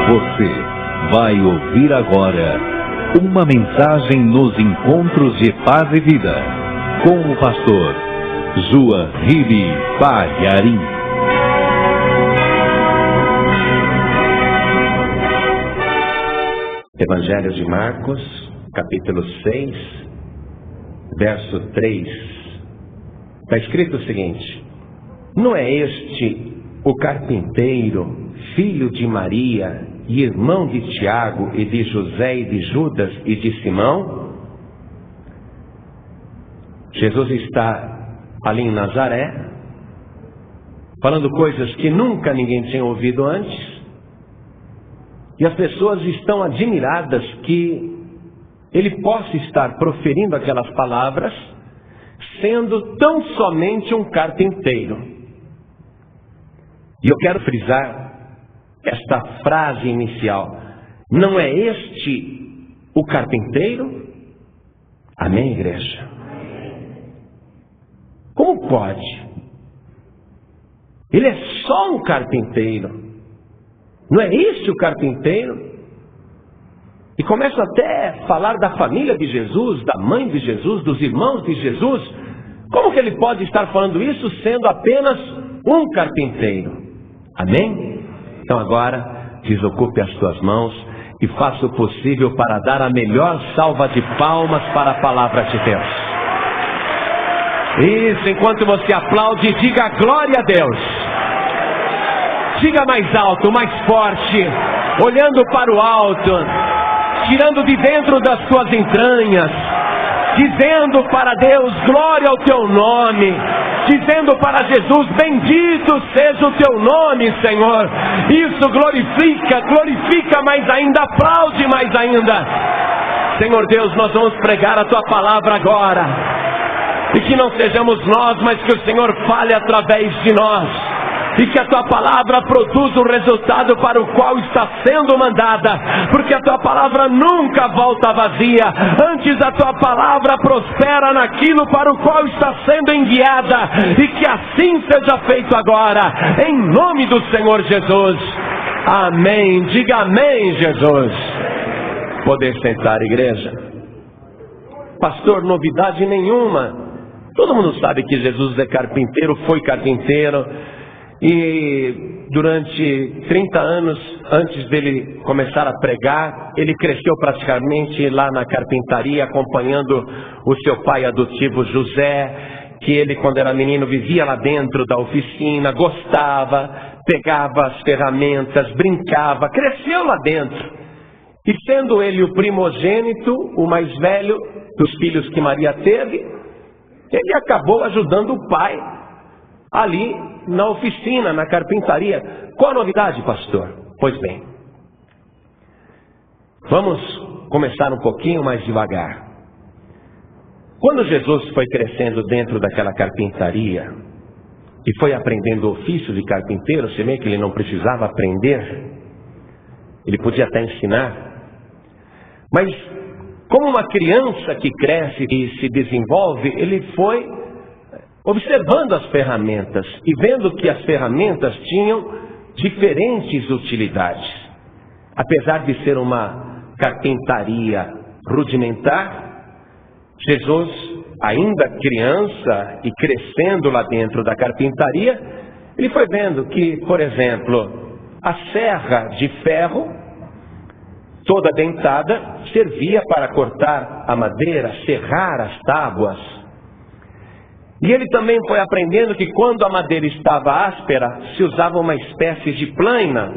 Você vai ouvir agora uma mensagem nos encontros de paz e vida com o pastor Juahiri Palharim. Evangelho de Marcos, capítulo 6, verso 3. Está escrito o seguinte: não é este o carpinteiro, filho de Maria, e irmão de Tiago, e de José, e de Judas, e de Simão? Jesus está ali em Nazaré, falando coisas que nunca ninguém tinha ouvido antes, e as pessoas estão admiradas que ele possa estar proferindo aquelas palavras, sendo tão somente um carpinteiro. E eu quero frisar esta frase inicial: não é este o carpinteiro? Amém, igreja? Como pode? Ele é só um carpinteiro. Não é este o carpinteiro? E começa até a falar da família de Jesus, da mãe de Jesus, dos irmãos de Jesus. Como que ele pode estar falando isso sendo apenas um carpinteiro? Amém? Então agora, desocupe as suas mãos e faça o possível para dar a melhor salva de palmas para a palavra de Deus. Isso, enquanto você aplaude, diga glória a Deus. Diga mais alto, mais forte, olhando para o alto, tirando de dentro das suas entranhas, dizendo para Deus: glória ao teu nome. Dizendo para Jesus: bendito seja o teu nome, Senhor. Isso glorifica mais ainda, aplaude mais ainda. Senhor Deus, nós vamos pregar a tua palavra agora, e que não sejamos nós, mas que o Senhor fale através de nós, e que a tua palavra produza o resultado para o qual está sendo mandada, porque a tua palavra nunca volta vazia. Antes, a tua palavra prospera naquilo para o qual está sendo enviada, e que assim seja feito agora, em nome do Senhor Jesus. Amém. Diga amém, Jesus. Poder sentar, igreja. Pastor, novidade nenhuma. Todo mundo sabe que Jesus é carpinteiro, foi carpinteiro. E durante 30 anos antes dele começar a pregar, ele cresceu praticamente lá na carpintaria, acompanhando o seu pai adotivo José, que ele, quando era menino, vivia lá dentro da oficina, gostava, pegava as ferramentas, brincava, cresceu lá dentro. E sendo ele o primogênito, o mais velho dos filhos que Maria teve, ele acabou ajudando o pai ali na oficina, na carpintaria. Qual a novidade, pastor? Pois bem, vamos começar um pouquinho mais devagar. Quando Jesus foi crescendo dentro daquela carpintaria e foi aprendendo o ofício de carpinteiro, você vê que ele não precisava aprender, ele podia até ensinar, mas como uma criança que cresce e se desenvolve, ele foi observando as ferramentas e vendo que as ferramentas tinham diferentes utilidades. Apesar de ser uma carpintaria rudimentar, Jesus, ainda criança e crescendo lá dentro da carpintaria, ele foi vendo que, por exemplo, a serra de ferro, toda dentada, servia para cortar a madeira, serrar as tábuas. E ele também foi aprendendo que quando a madeira estava áspera, se usava uma espécie de plaina,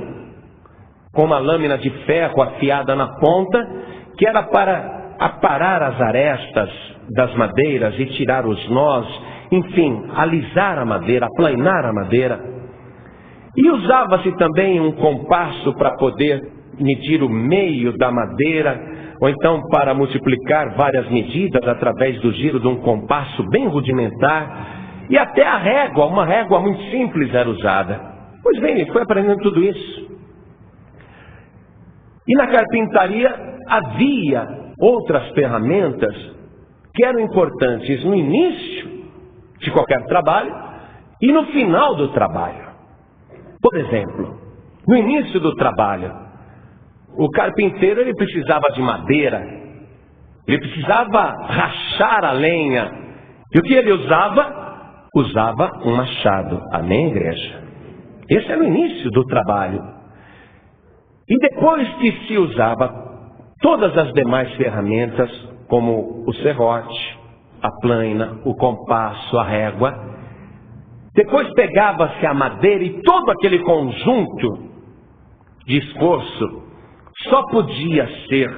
com uma lâmina de ferro afiada na ponta, que era para aparar as arestas das madeiras e tirar os nós, enfim, alisar a madeira, aplainar a madeira. E usava-se também um compasso para poder medir o meio da madeira, ou então para multiplicar várias medidas através do giro de um compasso bem rudimentar, e até a régua, uma régua muito simples era usada. Pois bem, ele foi aprendendo tudo isso. E na carpintaria havia outras ferramentas que eram importantes no início de qualquer trabalho e no final do trabalho. Por exemplo, no início do trabalho, O carpinteiro, ele precisava de madeira, ele precisava rachar a lenha. E o que ele usava? Usava um machado. Amém, igreja? Esse era o início do trabalho. E depois que se usava todas as demais ferramentas, como o serrote, a plaina, o compasso, a régua, depois pegava-se a madeira e todo aquele conjunto de esforço só podia ser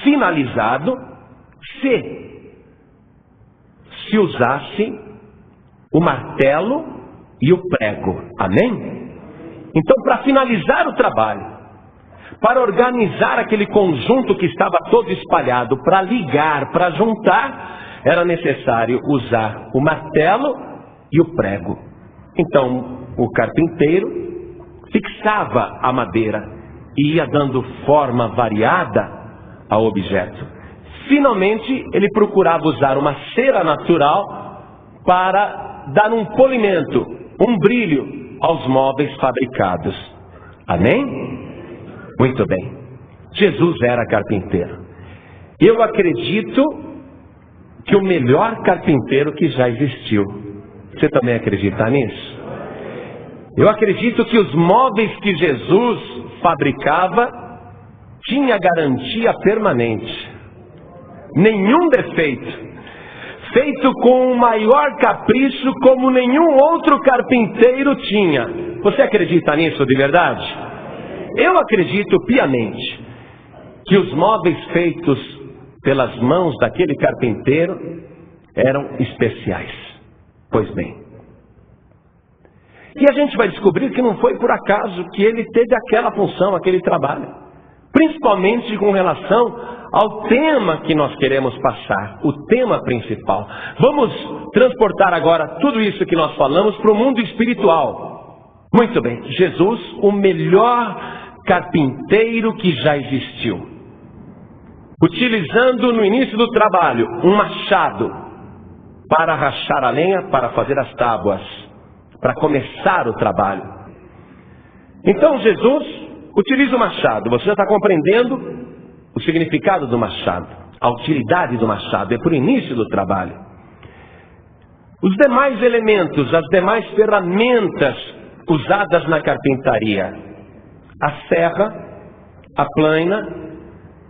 finalizado se usasse o martelo e o prego. Amém? Então, para finalizar o trabalho, para organizar aquele conjunto que estava todo espalhado, para ligar, para juntar, era necessário usar o martelo e o prego. Então, o carpinteiro fixava a madeira e ia dando forma variada ao objeto. Finalmente, ele procurava usar uma cera natural para dar um polimento, um brilho aos móveis fabricados. Amém? Muito bem. Jesus era carpinteiro. Eu acredito que o melhor carpinteiro que já existiu. Você também acredita nisso? Eu acredito que os móveis que Jesus fabricava tinha garantia permanente. Nenhum defeito. Feito com o maior capricho como nenhum outro carpinteiro tinha. Você acredita nisso de verdade? Eu acredito piamente que os móveis feitos pelas mãos daquele carpinteiro eram especiais. Pois bem. E a gente vai descobrir que não foi por acaso que ele teve aquela função, aquele trabalho. Principalmente com relação ao tema que nós queremos passar, o tema principal. Vamos transportar agora tudo isso que nós falamos para o mundo espiritual. Muito bem, Jesus, o melhor carpinteiro que já existiu. Utilizando no início do trabalho um machado para rachar a lenha, para fazer as tábuas, para começar o trabalho. Então Jesus utiliza o machado. Você já está compreendendo o significado do machado, a utilidade do machado, é para o início do trabalho. Os demais elementos, as demais ferramentas usadas na carpintaria, a serra, a plaina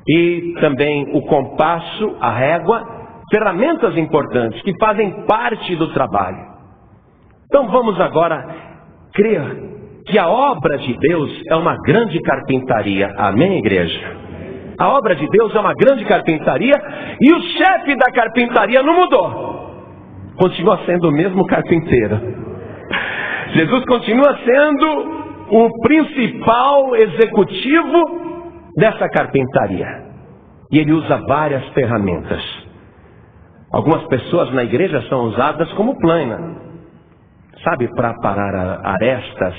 e também o compasso, a régua, ferramentas importantes que fazem parte do trabalho. Então vamos agora crer que a obra de Deus é uma grande carpintaria. Amém, igreja? A obra de Deus é uma grande carpintaria e o chefe da carpintaria não mudou. Continua sendo o mesmo carpinteiro. Jesus continua sendo o principal executivo dessa carpintaria. E ele usa várias ferramentas. Algumas pessoas na igreja são usadas como plaina. Sabe, para parar arestas,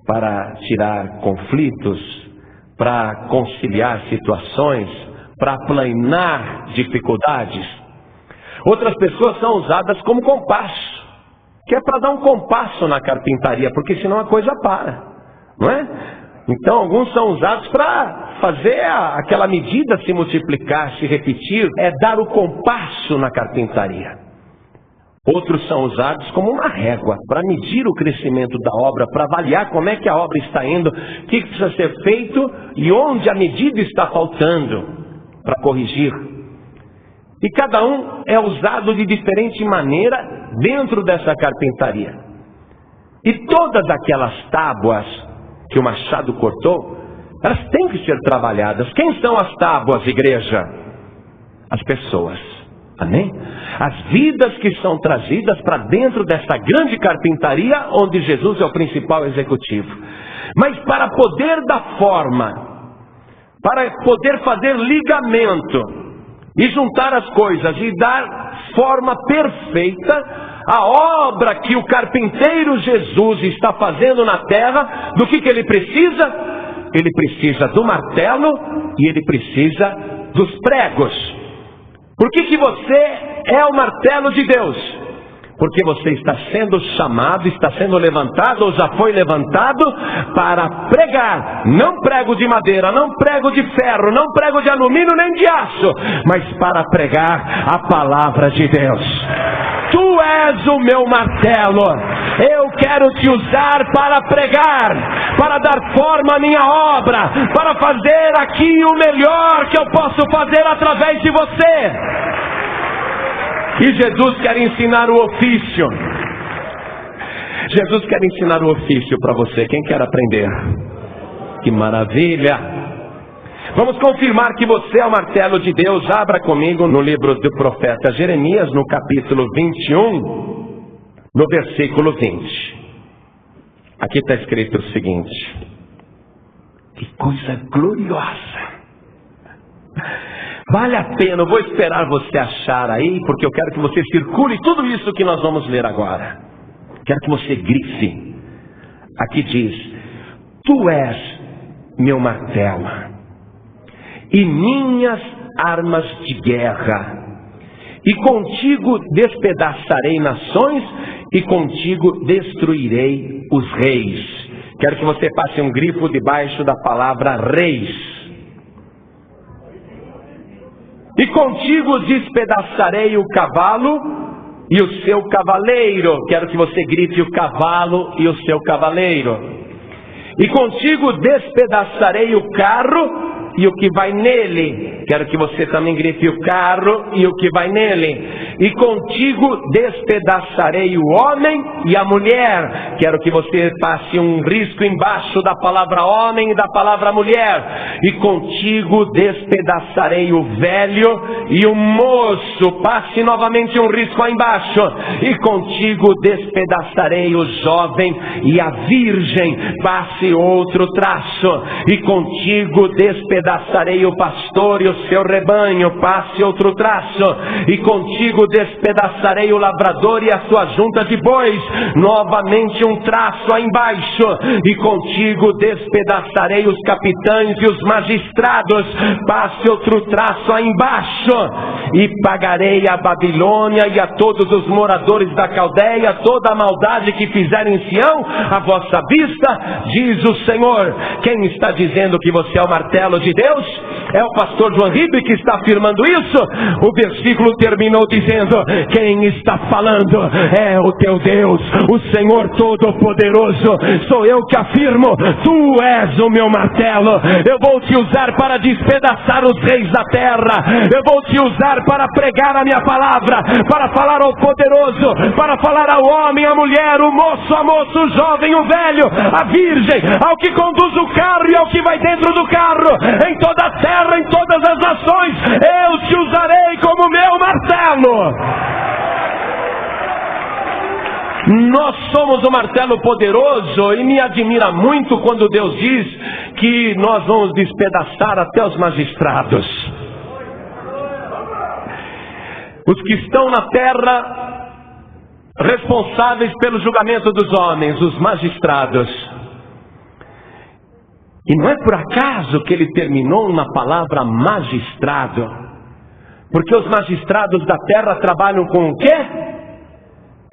para tirar conflitos, para conciliar situações, para aplanar dificuldades. Outras pessoas são usadas como compasso, que é para dar um compasso na carpintaria, porque senão a coisa para, não é? Então alguns são usados para fazer aquela medida se multiplicar, se repetir, é dar o compasso na carpintaria. Outros são usados como uma régua, para medir o crescimento da obra, para avaliar como é que a obra está indo, o que precisa ser feito e onde a medida está faltando, para corrigir. E cada um é usado de diferente maneira dentro dessa carpintaria. E todas aquelas tábuas que o machado cortou, elas têm que ser trabalhadas. Quem são as tábuas, igreja? As pessoas. Amém? As vidas que são trazidas para dentro dessa grande carpintaria onde Jesus é o principal executivo. Mas para poder dar forma, para poder fazer ligamento e juntar as coisas e dar forma perfeita, a obra que o carpinteiro Jesus está fazendo na terra, do que ele precisa? Ele precisa do martelo e ele precisa dos pregos. Por que você é o martelo de Deus? Porque você está sendo chamado, está sendo levantado ou já foi levantado para pregar. Não prego de madeira, não prego de ferro, não prego de alumínio nem de aço, mas para pregar a palavra de Deus. Tu és o meu martelo. Eu quero te usar para pregar, para dar forma à minha obra, para fazer aqui o melhor que eu posso fazer através de você. E Jesus quer ensinar o ofício. Jesus quer ensinar o ofício para você. Quem quer aprender? Que maravilha! Vamos confirmar que você é o martelo de Deus. Abra comigo no livro do profeta Jeremias, no capítulo 21, no versículo 20. Aqui está escrito o seguinte: que coisa gloriosa! Vale a pena, eu vou esperar você achar aí, porque eu quero que você circule tudo isso que nós vamos ler agora. Quero que você grife. Aqui diz: tu és meu martelo e minhas armas de guerra, e contigo despedaçarei nações, e contigo destruirei os reis. Quero que você passe um grifo debaixo da palavra reis. E contigo despedaçarei o cavalo e o seu cavaleiro. Quero que você grife o cavalo e o seu cavaleiro. E contigo despedaçarei o carro e o que vai nele. Quero que você também grife o carro e o que vai nele. E contigo despedaçarei o homem e a mulher. Quero que você passe um risco embaixo da palavra homem e da palavra mulher. E contigo despedaçarei o velho e o moço. Passe novamente um risco aí embaixo. E contigo despedaçarei o jovem e a virgem. Passe outro traço. E contigo despedaçarei o pastor e o seu rebanho. Passe outro traço. E contigo despedaçarei o lavrador e a sua junta de bois. Novamente um traço aí embaixo. E contigo despedaçarei os capitães e os magistrados. Passe outro traço aí embaixo. E pagarei a Babilônia e a todos os moradores da Caldeia toda a maldade que fizerem em Sião à vossa vista, diz o Senhor. Quem está dizendo que você é o martelo de Deus? É o pastor João Ribe que está afirmando isso. O versículo terminou dizendo: quem está falando é o teu Deus, o Senhor Todo-Poderoso. Sou eu que afirmo: tu és o meu martelo. Eu vou te usar para despedaçar os reis da terra. Eu vou te usar para pregar a minha palavra, para falar ao poderoso, para falar ao homem, à mulher, o moço, a moça, o jovem, o velho, a virgem, ao que conduz o carro e ao que vai dentro do carro, em toda a terra, em todas as nações. Eu te usarei como meu martelo. Nós somos o martelo poderoso, e me admira muito quando Deus diz que nós vamos despedaçar até os magistrados. Os que estão na terra responsáveis pelo julgamento dos homens, os magistrados. E não é por acaso que ele terminou na palavra magistrado, porque os magistrados da terra trabalham com o quê?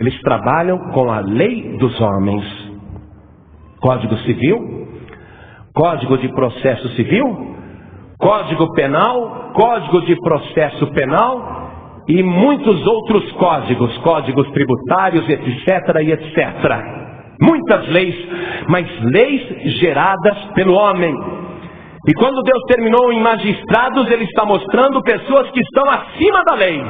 Eles trabalham com a lei dos homens. Código Civil, Código de Processo Civil, Código Penal, Código de Processo Penal e muitos outros códigos, códigos tributários, etc, e etc. Muitas leis, mas leis geradas pelo homem. E quando Deus terminou em magistrados, Ele está mostrando pessoas que estão acima da lei.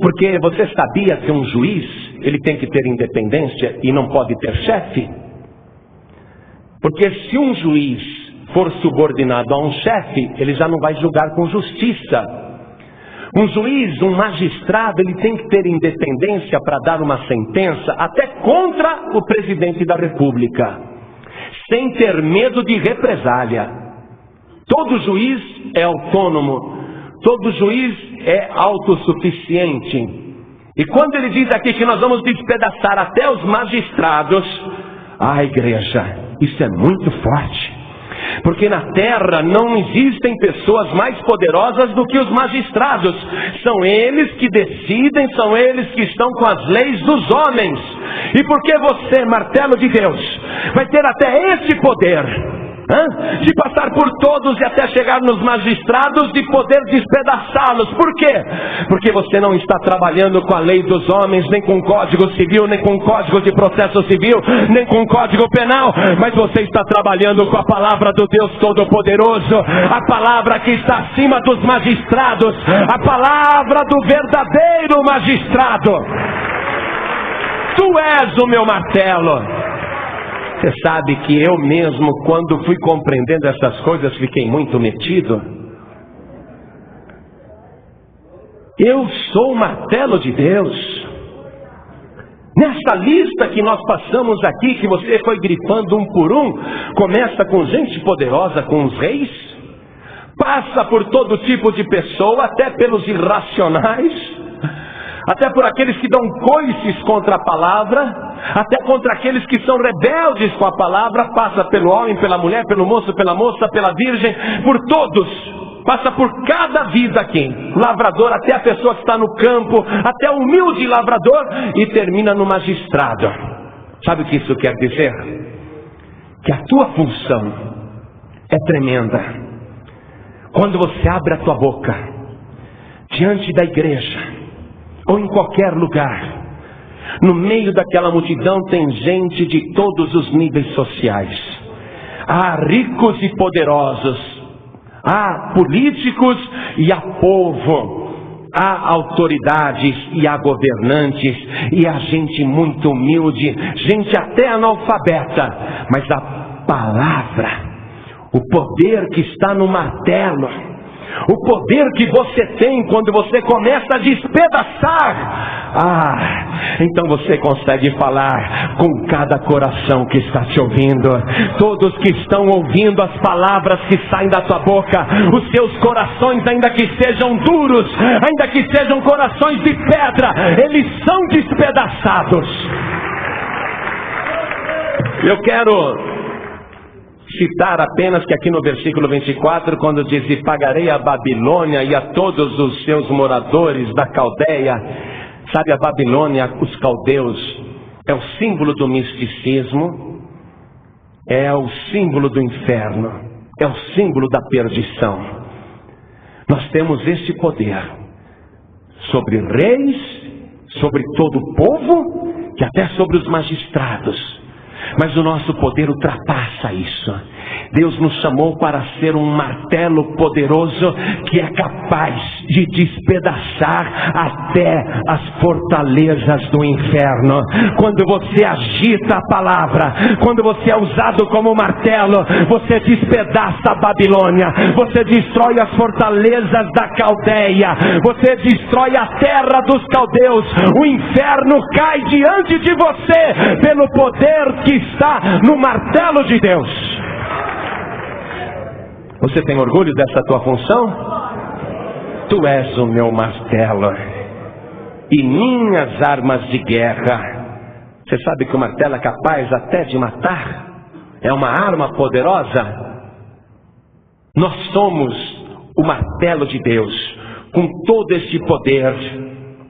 Porque você sabia que um juiz, ele tem que ter independência e não pode ter chefe? Porque se um juiz for subordinado a um chefe, ele já não vai julgar com justiça. Um juiz, um magistrado, ele tem que ter independência para dar uma sentença até contra o presidente da República, sem ter medo de represália. Todo juiz é autônomo, todo juiz é autossuficiente. E quando ele diz aqui que nós vamos despedaçar até os magistrados, igreja, isso é muito forte. Porque na terra não existem pessoas mais poderosas do que os magistrados. São eles que decidem, são eles que estão com as leis dos homens. E porque você, martelo de Deus, vai ter até esse poder de passar por todos e até chegar nos magistrados, de poder despedaçá-los. Por quê? Porque você não está trabalhando com a lei dos homens, nem com o Código Civil, nem com o Código de Processo Civil, nem com o Código Penal, mas você está trabalhando com a palavra do Deus Todo-Poderoso, a palavra que está acima dos magistrados, a palavra do verdadeiro magistrado. Tu és o meu martelo. Você sabe que eu mesmo, quando fui compreendendo essas coisas, fiquei muito metido. Eu sou o martelo de Deus. Nessa lista que nós passamos aqui, que você foi grifando um por um, começa com gente poderosa, com os reis, passa por todo tipo de pessoa, até pelos irracionais, até por aqueles que dão coices contra a palavra, até contra aqueles que são rebeldes com a palavra, passa pelo homem, pela mulher, pelo moço, pela moça, pela virgem, por todos, passa por cada vida aqui, lavrador, até a pessoa que está no campo, até o humilde lavrador, e termina no magistrado. Sabe o que isso quer dizer? Que a tua função é tremenda. Quando você abre a tua boca diante da igreja, ou em qualquer lugar, no meio daquela multidão tem gente de todos os níveis sociais. Há ricos e poderosos, há políticos e há povo, há autoridades e há governantes, e há gente muito humilde, gente até analfabeta, mas a palavra, o poder que está no martelo, o poder que você tem quando você começa a despedaçar, então você consegue falar com cada coração que está te ouvindo. Todos que estão ouvindo as palavras que saem da tua boca, os seus corações, ainda que sejam duros, ainda que sejam corações de pedra, eles são despedaçados. Eu quero citar apenas que aqui no versículo 24, quando diz: e pagarei a Babilônia e a todos os seus moradores da Caldeia. Sabe, a Babilônia, os caldeus, é o símbolo do misticismo, é o símbolo do inferno, é o símbolo da perdição. Nós temos esse poder sobre reis, sobre todo o povo, e até sobre os magistrados. Mas o nosso poder ultrapassa isso. Deus nos chamou para ser um martelo poderoso que é capaz de despedaçar até as fortalezas do inferno. Quando você agita a palavra, quando você é usado como martelo, você despedaça a Babilônia, você destrói as fortalezas da Caldeia, você destrói a terra dos caldeus. O inferno cai diante de você pelo poder que está no martelo de Deus. Você tem orgulho dessa tua função? Tu és o meu martelo e minhas armas de guerra. Você sabe que o martelo é capaz até de matar? É uma arma poderosa. Nós somos o martelo de Deus, com todo esse poder.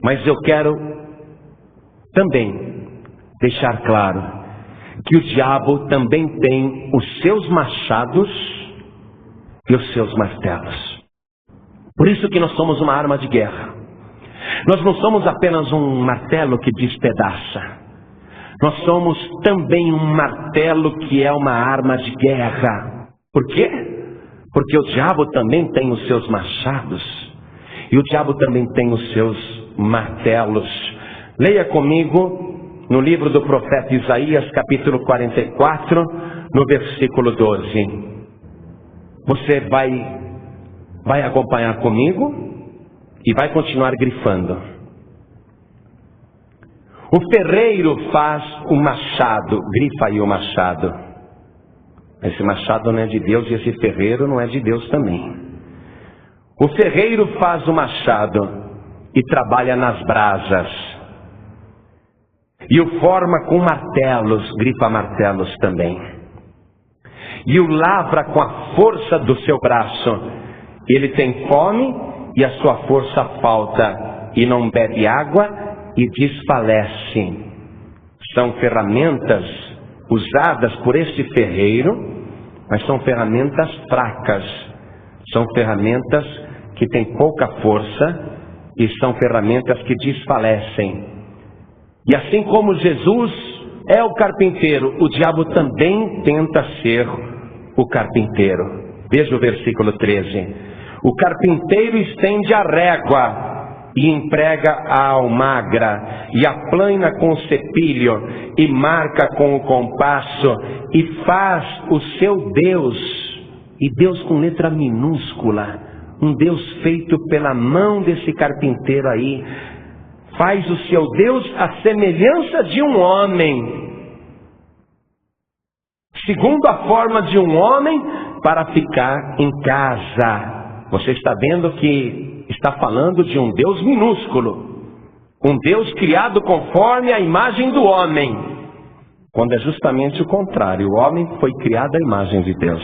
Mas eu quero também deixar claro que o diabo também tem os seus machados e os seus martelos. Por isso que nós somos uma arma de guerra. Nós não somos apenas um martelo que despedaça. Nós somos também um martelo que é uma arma de guerra. Por quê? Porque o diabo também tem os seus machados e o diabo também tem os seus martelos. Leia comigo no livro do profeta Isaías, capítulo 44, no versículo 12. Você vai acompanhar comigo e vai continuar grifando. O ferreiro faz o machado. Grifa aí o machado. Esse machado não é de Deus e esse ferreiro não é de Deus também. O ferreiro faz o machado e trabalha nas brasas. E o forma com martelos. Grifa martelos também. e o lavra com a força do seu braço. Ele tem fome e a sua força falta, e não bebe água e desfalece. São ferramentas usadas por este ferreiro, mas são ferramentas fracas. São ferramentas que têm pouca força e são ferramentas que desfalecem. E assim como Jesus é o carpinteiro, o diabo também tenta ser o carpinteiro. Veja o versículo 13. O carpinteiro estende a régua e emprega a almagra, e aplana com o cepilho, e marca com o compasso, e faz o seu Deus, e Deus com letra minúscula, um Deus feito pela mão desse carpinteiro aí, faz o seu Deus à semelhança de um homem, segundo a forma de um homem, para ficar em casa. Você está vendo que está falando de um Deus minúsculo, um Deus criado conforme a imagem do homem, quando é justamente o contrário. O homem foi criado à imagem de Deus.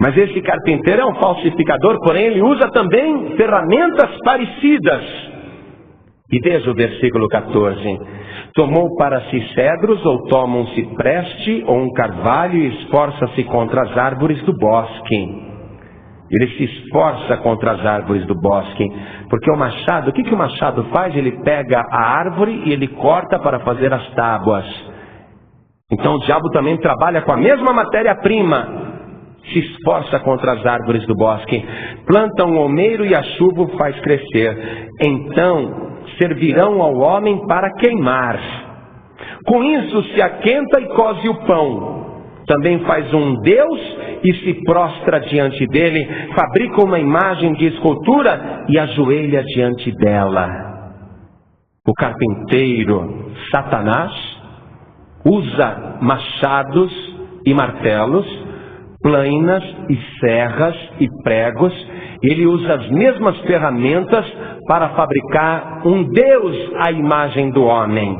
Mas esse carpinteiro é um falsificador, porém ele usa também ferramentas parecidas. E veja o versículo 14. Tomou para si cedros, ou toma um cipreste, ou um carvalho, e esforça-se contra as árvores do bosque. Ele se esforça contra as árvores do bosque, porque o machado, o que o machado faz? Ele pega a árvore e ele corta para fazer as tábuas. Então o diabo também trabalha com a mesma matéria-prima, se esforça contra as árvores do bosque, planta um almeiro e a chuva o faz crescer. Então servirão ao homem para queimar. Com isso se aquenta e coze o pão. Também faz um Deus e se prostra diante dele, fabrica uma imagem de escultura e ajoelha diante dela. O carpinteiro, Satanás, usa machados e martelos, plainas e serras e pregos. Ele usa as mesmas ferramentas para fabricar um Deus à imagem do homem.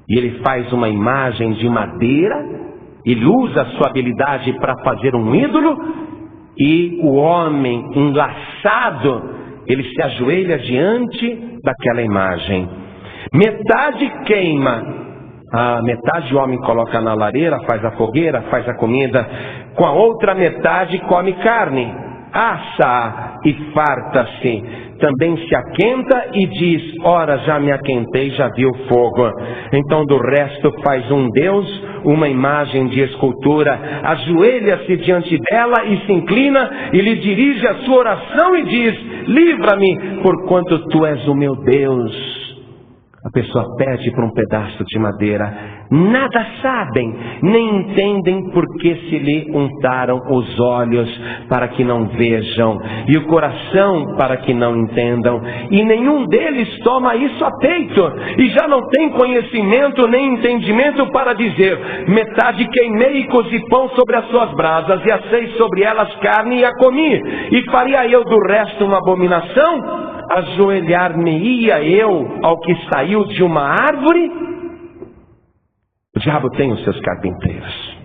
E ele faz uma imagem de madeira. Ele usa a sua habilidade para fazer um ídolo, e o homem enlaçado, ele se ajoelha diante daquela imagem. Metade queima, a metade o homem coloca na lareira, faz a fogueira, faz a comida, com a outra metade come carne, assa e farta-se. Também se aquenta e diz: ora, já me aquentei, já vi o fogo. Então do resto faz um Deus, uma imagem de escultura, ajoelha-se diante dela e se inclina e lhe dirige a sua oração e diz: livra-me, porquanto tu és o meu Deus. A pessoa pede por um pedaço de madeira. Nada sabem, nem entendem porque se lhe untaram os olhos para que não vejam, e o coração para que não entendam. E nenhum deles toma isso a peito, e já não tem conhecimento nem entendimento para dizer: metade queimei e cozi pão sobre as suas brasas, e assei sobre elas carne e a comi. E faria eu do resto uma abominação? Ajoelhar-me-ia eu ao que saiu de uma árvore? O diabo tem os seus carpinteiros,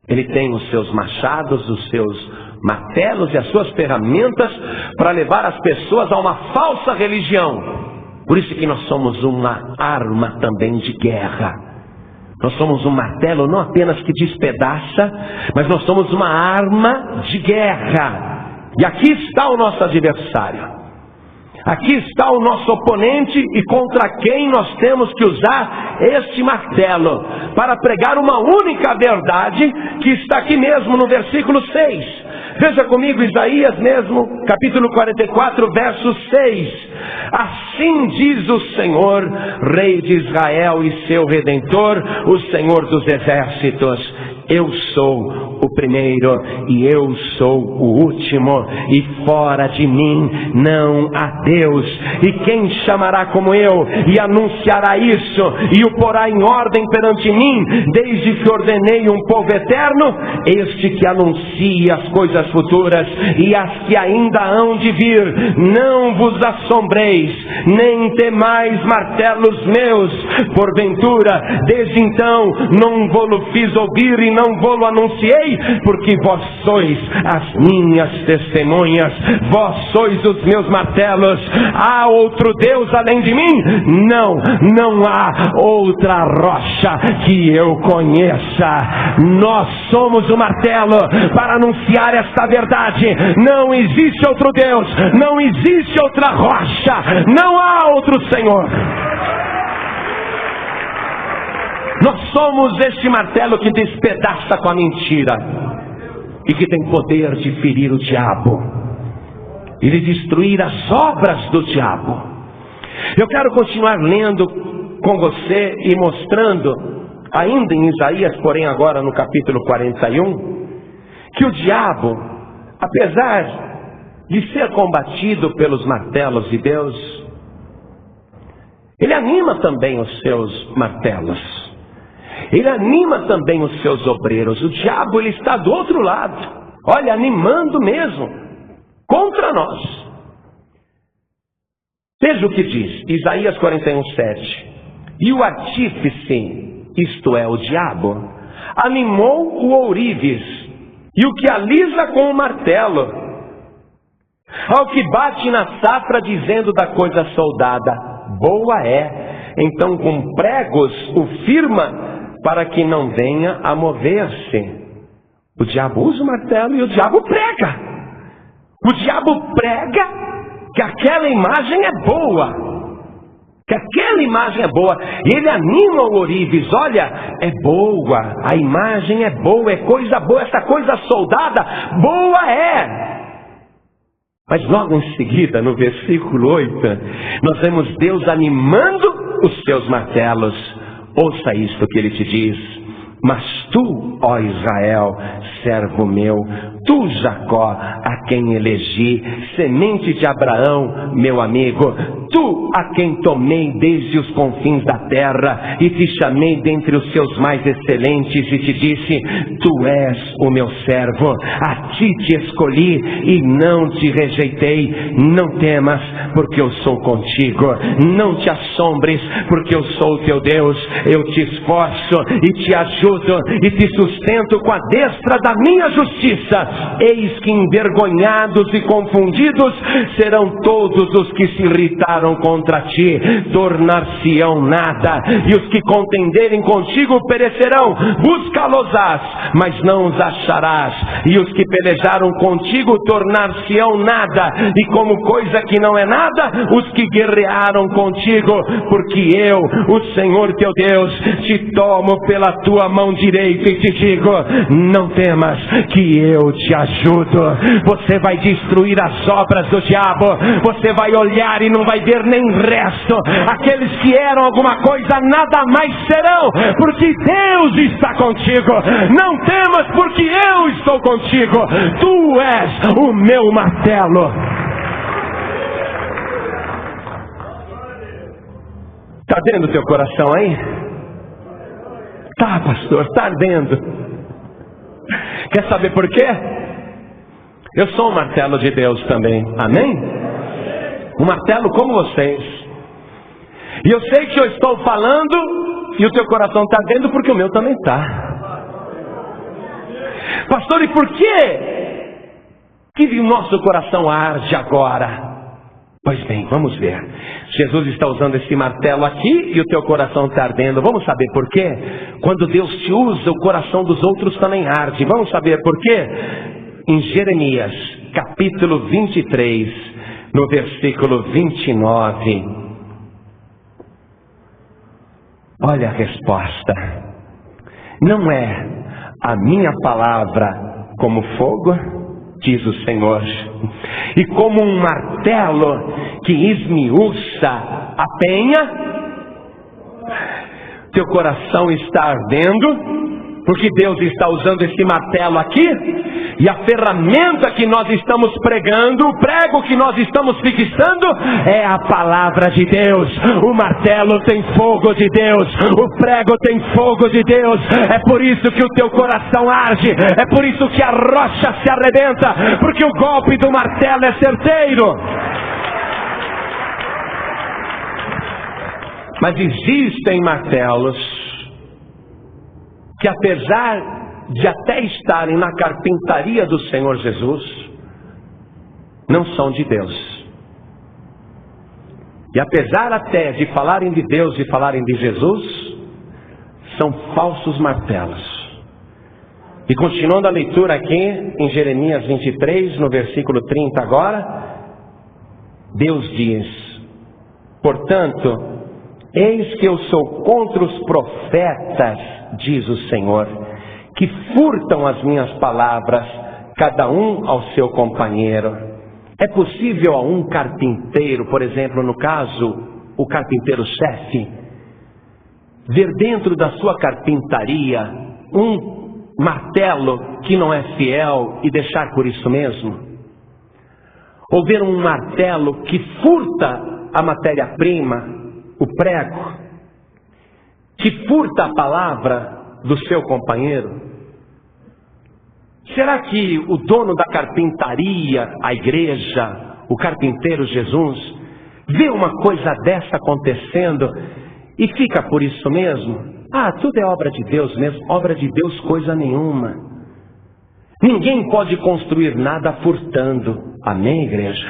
ele tem os seus machados, os seus martelos e as suas ferramentas para levar as pessoas a uma falsa religião. Por isso que nós somos uma arma também de guerra. Nós somos um martelo não apenas que despedaça, mas nós somos uma arma de guerra. E aqui está o nosso adversário. Aqui está o nosso oponente, e contra quem nós temos que usar este martelo para pregar uma única verdade que está aqui mesmo no versículo 6. Veja comigo Isaías mesmo, capítulo 44, verso 6. Assim diz o Senhor, Rei de Israel e seu Redentor, o Senhor dos exércitos: eu sou o primeiro e eu sou o último, e fora de mim não há Deus. E quem chamará como eu e anunciará isso e o porá em ordem perante mim, desde que ordenei um povo eterno? Este que anuncia as coisas futuras e as que ainda hão de vir. Não vos assombreis, nem temais martelos meus. Porventura, desde então, não vou-lo fiz ouvir e não vou-lo anunciei, porque vós sois as minhas testemunhas, vós sois os meus martelos. Há outro Deus além de mim? Não há outra rocha que eu conheça. Nós somos o martelo para anunciar esta verdade. Não existe outro Deus, não existe outra rocha, não há outro Senhor. Nós somos este martelo que despedaça com a mentira e que tem poder de ferir o diabo e de destruir as obras do diabo. Eu quero continuar lendo com você e mostrando, ainda em Isaías, porém agora no capítulo 41, que o diabo, apesar de ser combatido pelos martelos de Deus, ele anima também os seus martelos. Ele anima também os seus obreiros. O diabo, ele está do outro lado, olha, animando mesmo contra nós. Veja o que diz Isaías 41:7. E o artífice, isto é, o diabo, animou o ourives, e o que alisa com o martelo, ao que bate na safra, dizendo da coisa soldada, boa é. Então com pregos o firma, para que não venha a mover-se. O diabo usa o martelo e o diabo prega. O diabo prega que aquela imagem é boa. Que aquela imagem é boa. E ele anima o ourives. Olha, é boa. A imagem é boa. É coisa boa. Essa coisa soldada, boa é. Mas logo em seguida, no versículo 8, nós vemos Deus animando os seus martelos. Ouça isto que ele te diz: mas tu, ó Israel, servo meu, tu, Jacó, a quem elegi, semente de Abraão, meu amigo, tu, a quem tomei desde os confins da terra, e te chamei dentre os seus mais excelentes, e te disse, tu és o meu servo, a ti te escolhi, e não te rejeitei. Não temas, porque eu sou contigo, não te assombres, porque eu sou o teu Deus. Eu te esforço, e te ajudo, e te sustento com a destra da minha justiça. Eis que envergonhados e confundidos serão todos os que se irritaram contra ti, tornar-se-ão nada, e os que contenderem contigo perecerão. Busca-los-ás, mas não os acharás, e os que pelejaram contigo tornar-se-ão nada, e como coisa que não é nada, os que guerrearam contigo, porque eu, o Senhor teu Deus, te tomo pela tua mão direita e te digo, não temas, que eu te ajudo. Você vai destruir as obras do diabo. Você vai olhar e não vai ver nem resto. Aqueles que eram alguma coisa nada mais serão, porque Deus está contigo. Não temas, porque eu estou contigo. Tu és o meu martelo. Está ardendo o teu coração aí? Tá, pastor, está ardendo. Quer saber por quê? Eu sou um martelo de Deus também, amém? Um martelo como vocês. E eu sei que eu estou falando e o teu coração está ardendo, porque o meu também está. Pastor, e por que o nosso coração arde agora? Pois bem, vamos ver. Jesus está usando esse martelo aqui e o teu coração está ardendo. Vamos saber por quê? Quando Deus te usa, o coração dos outros também arde. Vamos saber por quê? Em Jeremias, capítulo 23, no versículo 29. Olha a resposta. Não é a minha palavra como fogo, diz o Senhor, e como um martelo que esmiuça a penha? Teu coração está ardendo Porque Deus está usando esse martelo aqui, e a ferramenta que nós estamos pregando, o prego que nós estamos fixando, é a palavra de Deus. O martelo tem fogo de Deus, o prego tem fogo de Deus. É por isso que o teu coração arde, é por isso que a rocha se arrebenta, porque o golpe do martelo é certeiro. Mas existem martelos que, apesar de até estarem na carpintaria do Senhor Jesus, não são de Deus. E apesar até de falarem de Deus e falarem de Jesus, são falsos martelos. E continuando a leitura aqui em Jeremias 23, no versículo 30 agora, Deus diz: portanto, eis que eu sou contra os profetas, diz o Senhor, que furtam as minhas palavras, cada um ao seu companheiro. É possível a um carpinteiro, por exemplo, no caso, o carpinteiro-chefe, ver dentro da sua carpintaria um martelo que não é fiel e deixar por isso mesmo? Ou ver um martelo que furta a matéria-prima, o prego, que furta a palavra do seu companheiro? Será que o dono da carpintaria, a igreja, o carpinteiro Jesus, vê uma coisa dessa acontecendo e fica por isso mesmo? Ah, tudo é obra de Deus mesmo. Obra de Deus coisa nenhuma. Ninguém pode construir nada furtando. Amém, igreja?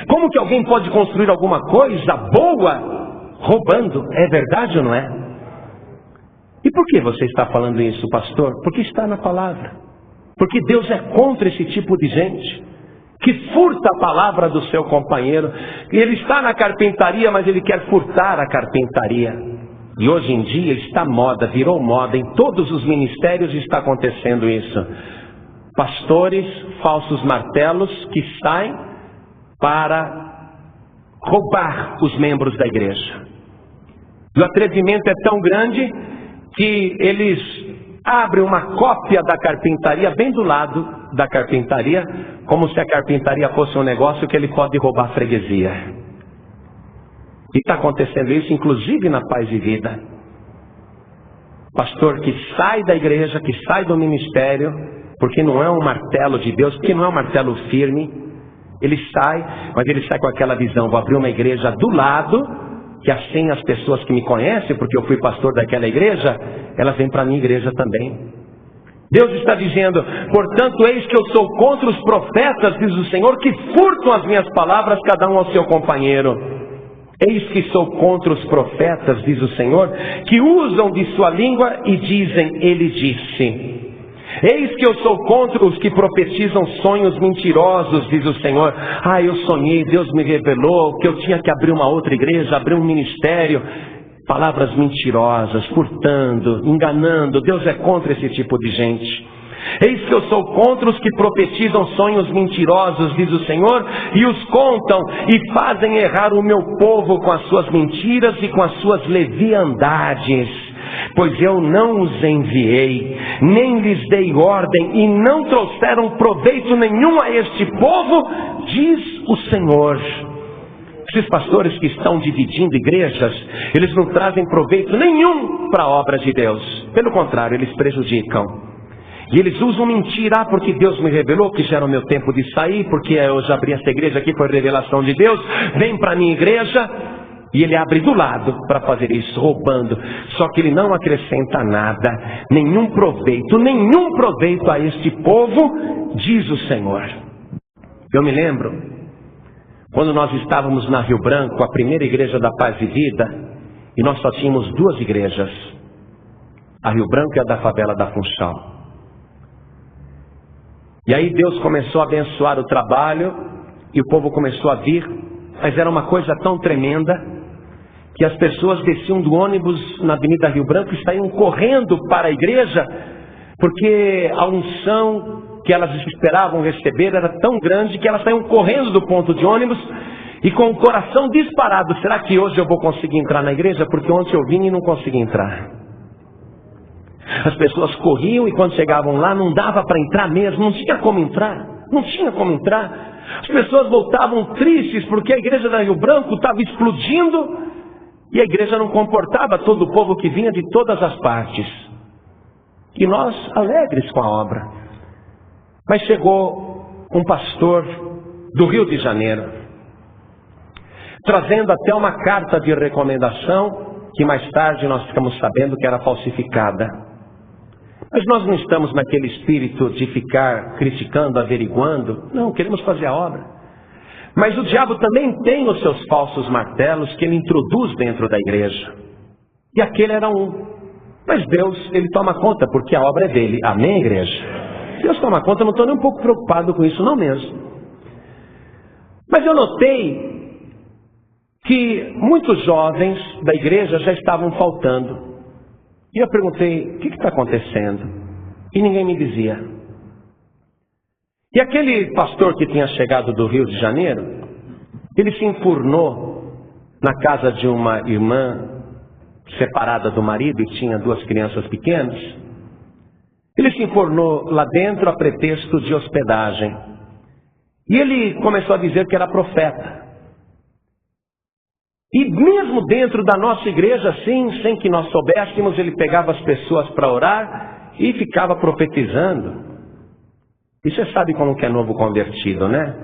Como que alguém pode construir alguma coisa boa roubando? É verdade ou não é? E por que você está falando isso, pastor? Porque está na palavra. Porque Deus é contra esse tipo de gente que furta a palavra do seu companheiro. E ele está na carpintaria, mas ele quer furtar a carpintaria. E hoje em dia está moda, virou moda. Em todos os ministérios está acontecendo isso. Pastores, falsos martelos que saem para roubar os membros da igreja. E o atrevimento é tão grande que eles abrem uma cópia da carpintaria bem do lado da carpintaria, como se a carpintaria fosse um negócio que ele pode roubar a freguesia. E está acontecendo isso inclusive na Paz e Vida. Pastor que sai da igreja, que sai do ministério, porque não é um martelo de Deus, porque não é um martelo firme, ele sai, mas ele sai com aquela visão: vou abrir uma igreja do lado, que assim as pessoas que me conhecem, porque eu fui pastor daquela igreja, elas vêm para a minha igreja também. Deus está dizendo: portanto, eis que eu sou contra os profetas, diz o Senhor, que furtam as minhas palavras, cada um ao seu companheiro. Eis que sou contra os profetas, diz o Senhor, que usam de sua língua e dizem: ele disse. Eis que eu sou contra os que profetizam sonhos mentirosos, diz o Senhor. Ah, eu sonhei, Deus me revelou que eu tinha que abrir uma outra igreja, abrir um ministério. Palavras mentirosas, furtando, enganando. Deus é contra esse tipo de gente. Eis que eu sou contra os que profetizam sonhos mentirosos, diz o Senhor, e os contam e fazem errar o meu povo com as suas mentiras e com as suas leviandades. Pois eu não os enviei, nem lhes dei ordem, e não trouxeram proveito nenhum a este povo, diz o Senhor. Esses pastores que estão dividindo igrejas, eles não trazem proveito nenhum para a obra de Deus. Pelo contrário, eles prejudicam. E eles usam mentira: porque Deus me revelou que já era o meu tempo de sair, porque eu já abri essa igreja aqui, foi revelação de Deus, vem para a minha igreja. E ele abre do lado para fazer isso, roubando. Só que ele não acrescenta nada, nenhum proveito a este povo, diz o Senhor. Eu me lembro, quando nós estávamos na Rio Branco, a primeira igreja da Paz e Vida, e nós só tínhamos duas igrejas, a Rio Branco e a da favela da Funchal. E aí Deus começou a abençoar o trabalho, e o povo começou a vir, mas era uma coisa tão tremenda, que as pessoas desciam do ônibus na Avenida Rio Branco e saíam correndo para a igreja, porque a unção que elas esperavam receber era tão grande que elas saíam correndo do ponto de ônibus e com o coração disparado: será que hoje eu vou conseguir entrar na igreja? Porque ontem eu vim e não consegui entrar. As pessoas corriam e quando chegavam lá não dava para entrar mesmo, não tinha como entrar, não tinha como entrar. As pessoas voltavam tristes porque a igreja da Rio Branco estava explodindo e a igreja não comportava todo o povo que vinha de todas as partes. E nós alegres com a obra. Mas chegou um pastor do Rio de Janeiro, trazendo até uma carta de recomendação que mais tarde nós ficamos sabendo que era falsificada. Mas nós não estamos naquele espírito de ficar criticando, averiguando. Não, queremos fazer a obra. Mas o diabo também tem os seus falsos martelos que ele introduz dentro da igreja. E aquele era um. Mas Deus, ele toma conta, porque a obra é dele. Amém, igreja? Deus toma conta, eu não estou nem um pouco preocupado com isso, não mesmo. Mas eu notei que muitos jovens da igreja já estavam faltando. E eu perguntei, o que está acontecendo? E ninguém me dizia. E aquele pastor que tinha chegado do Rio de Janeiro, ele se enfurnou na casa de uma irmã separada do marido e tinha 2 crianças pequenas. Ele se enfurnou lá dentro a pretexto de hospedagem. E ele começou a dizer que era profeta. E mesmo dentro da nossa igreja, assim, sem que nós soubéssemos, ele pegava as pessoas para orar e ficava profetizando. E você sabe como que é novo convertido, né?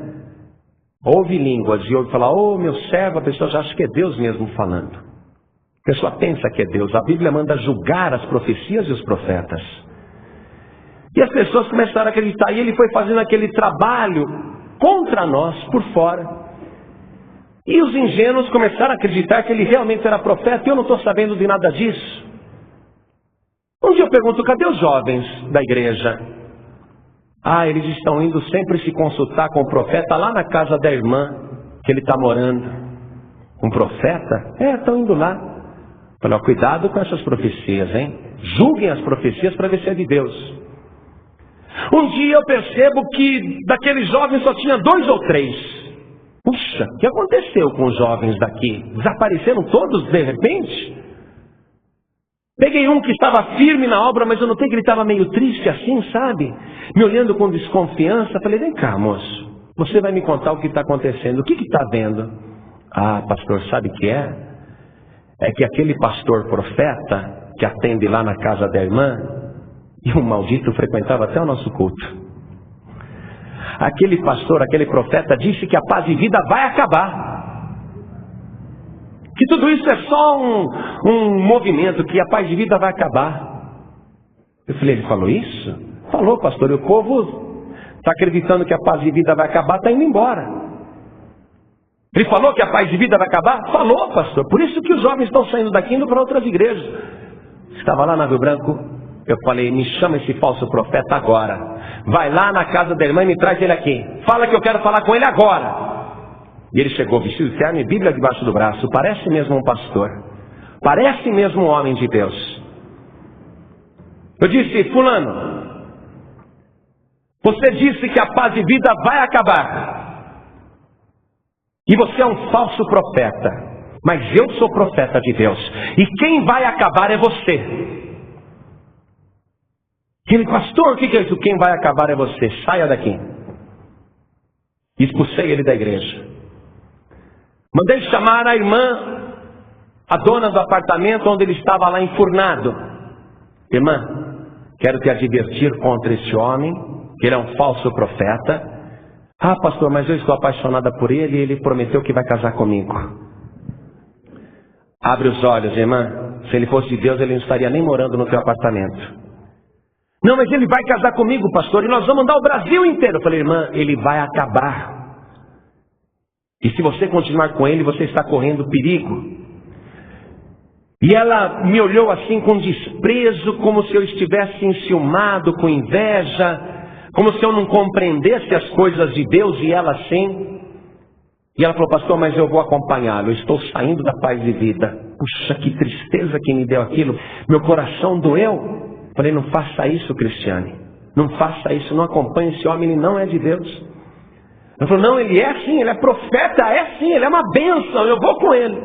Ouve línguas e ouve falar, oh meu servo, a pessoa já acha que é Deus mesmo falando. A pessoa pensa que é Deus. A Bíblia manda julgar as profecias e os profetas. E as pessoas começaram a acreditar. E ele foi fazendo aquele trabalho contra nós por fora. E os ingênuos começaram a acreditar que ele realmente era profeta, e eu não estou sabendo de nada disso. Um dia eu pergunto, cadê os jovens da igreja? Ah, eles estão indo sempre se consultar com o profeta lá na casa da irmã que ele está morando. Um profeta? Estão indo lá. Falei, cuidado com essas profecias, hein? Julguem as profecias para ver se é de Deus. Um dia eu percebo que daqueles jovens só tinha 2 ou 3. Puxa, o que aconteceu com os jovens daqui? Desapareceram todos de repente? Peguei um que estava firme na obra, mas eu notei que ele estava meio triste assim, sabe? Me olhando com desconfiança. Falei, vem cá, moço. Você vai me contar o que está acontecendo. O que está vendo? Ah, pastor, sabe o que é? É que aquele pastor profeta que atende lá na casa da irmã, e um maldito frequentava até o nosso culto. Aquele pastor, aquele profeta disse que a paz e vida vai acabar. Que tudo isso é só um movimento, que a paz e vida vai acabar. Eu falei, ele falou isso? Falou, pastor, e o povo está acreditando que a paz e vida vai acabar, está indo embora. Ele falou que a paz e vida vai acabar? Falou, pastor. Por isso que os jovens estão saindo daqui indo para outras igrejas. Estava lá na Rio Branco. Eu falei, me chama esse falso profeta agora. Vai lá na casa da irmã e me traz ele aqui. Fala que eu quero falar com ele agora. E ele chegou vestido de terno e Bíblia debaixo do braço. Parece mesmo um pastor. Parece mesmo um homem de Deus. Eu disse, fulano, você disse que a paz e vida vai acabar. E você é um falso profeta. Mas eu sou profeta de Deus. E quem vai acabar é você. Ele, pastor, o que é isso? Quem vai acabar é você. Saia daqui. Expulsei ele da igreja. Mandei chamar a irmã, a dona do apartamento onde ele estava lá enfurnado. Irmã, quero te advertir contra esse homem, que ele é um falso profeta. Ah, pastor, mas eu estou apaixonada por ele e ele prometeu que vai casar comigo. Abre os olhos, irmã. Se ele fosse de Deus, ele não estaria nem morando no teu apartamento. Não, mas ele vai casar comigo, pastor, e nós vamos andar o Brasil inteiro. Eu falei, irmã, ele vai acabar. E se você continuar com ele, você está correndo perigo. E ela me olhou assim com desprezo, como se eu estivesse enciumado, com inveja, como se eu não compreendesse as coisas de Deus, e ela sim. E ela falou, pastor, mas eu vou acompanhá-lo, eu estou saindo da paz e vida. Puxa, que tristeza que me deu aquilo, meu coração doeu. Falei, não faça isso, Cristiane. Não faça isso, não acompanhe esse homem, ele não é de Deus. Ela falou, não, ele é sim, ele é profeta, é sim, ele é uma bênção, eu vou com ele.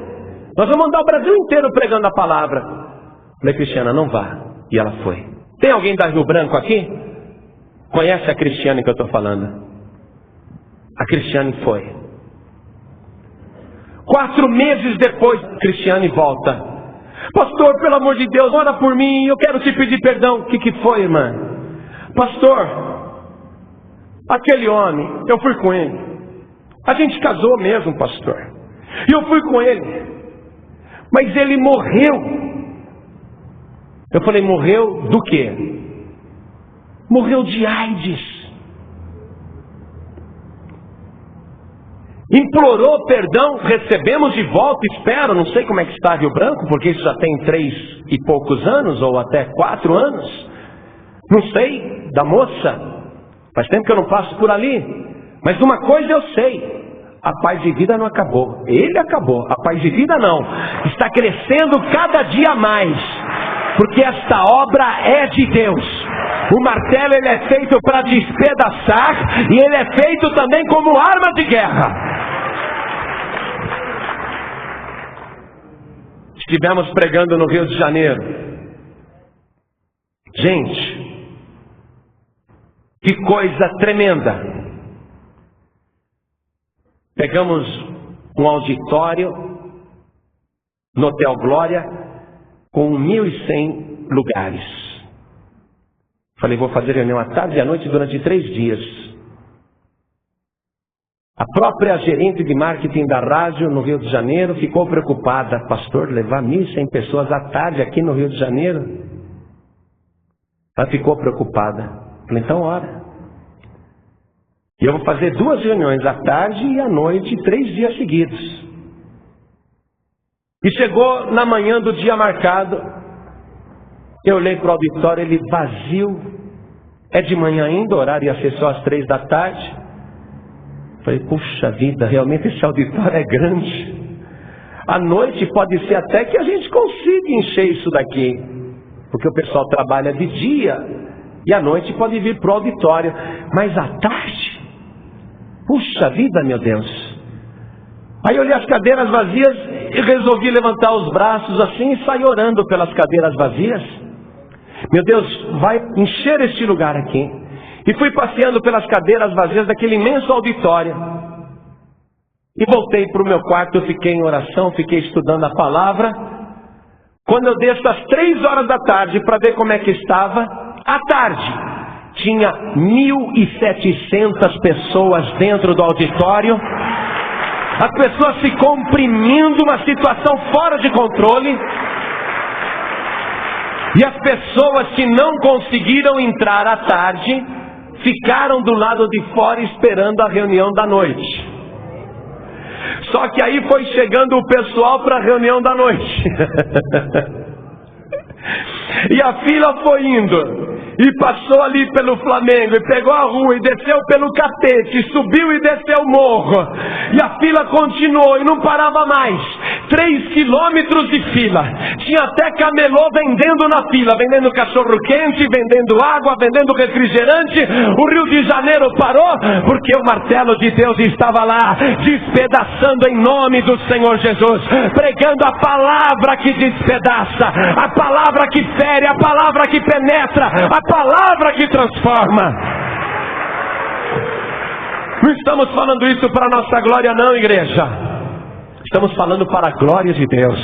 Nós vamos andar o Brasil inteiro pregando a palavra. Falei, Cristiana, não vá. E ela foi. Tem alguém da Rio Branco aqui? Conhece a Cristiane que eu estou falando? A Cristiane foi. 4 meses depois, a Cristiane volta. Pastor, pelo amor de Deus, ora por mim, eu quero te pedir perdão. O que foi, irmã? Pastor, aquele homem, eu fui com ele. A gente casou mesmo, pastor. E eu fui com ele. Mas ele morreu. Eu falei, morreu do quê? Morreu de AIDS. Implorou perdão, recebemos de volta, espero, não sei como é que está Rio Branco, porque isso já tem 3 e poucos anos, ou até 4 anos. Não sei, da moça. Faz tempo que eu não passo por ali. Mas uma coisa eu sei, a paz de vida não acabou. Ele acabou, a paz de vida não. Está crescendo cada dia mais, porque esta obra é de Deus. O martelo ele é feito para despedaçar, e ele é feito também como arma de guerra. Estivemos pregando no Rio de Janeiro. Gente, que coisa tremenda. Pegamos um auditório no Hotel Glória com 1.100 lugares. Falei, vou fazer reunião à tarde e à noite durante 3 dias. A própria gerente de marketing da rádio no Rio de Janeiro ficou preocupada. Pastor, levar 1.100 pessoas à tarde aqui no Rio de Janeiro? Ela ficou preocupada. Falei, então ora. E eu vou fazer 2 reuniões à tarde e à noite, 3 dias seguidos. E chegou na manhã do dia marcado. Eu olhei para o auditório, ele vazio. É de manhã ainda, o horário ia ser só às 3 da tarde. Falei, puxa vida, realmente esse auditório é grande. À noite pode ser até que a gente consiga encher isso daqui. Porque o pessoal trabalha de dia e à noite pode vir para o auditório. Mas à tarde? Puxa vida, meu Deus. Aí eu olhei as cadeiras vazias e resolvi levantar os braços assim e sair orando pelas cadeiras vazias. Meu Deus, vai encher este lugar aqui. E fui passeando pelas cadeiras vazias daquele imenso auditório. E voltei para o meu quarto, fiquei em oração, fiquei estudando a palavra. Quando eu desço às 3 horas da tarde para ver como é que estava, à tarde, tinha 1.700 pessoas dentro do auditório. As pessoas se comprimindo, uma situação fora de controle. E as pessoas que não conseguiram entrar à tarde ficaram do lado de fora esperando a reunião da noite. Só que aí foi chegando o pessoal para a reunião da noite. E a fila foi indo. E passou ali pelo Flamengo, e pegou a rua, e desceu pelo Catete, e subiu e desceu o morro. E a fila continuou, e não parava mais. 3 quilômetros de fila. Tinha até camelô vendendo na fila, vendendo cachorro quente, vendendo água, vendendo refrigerante. O Rio de Janeiro parou, porque o martelo de Deus estava lá, despedaçando em nome do Senhor Jesus, pregando a palavra que despedaça, a palavra que fere, a palavra que penetra, a palavra que transforma. Não estamos falando isso para a nossa glória não, igreja. Estamos falando para a glória de Deus.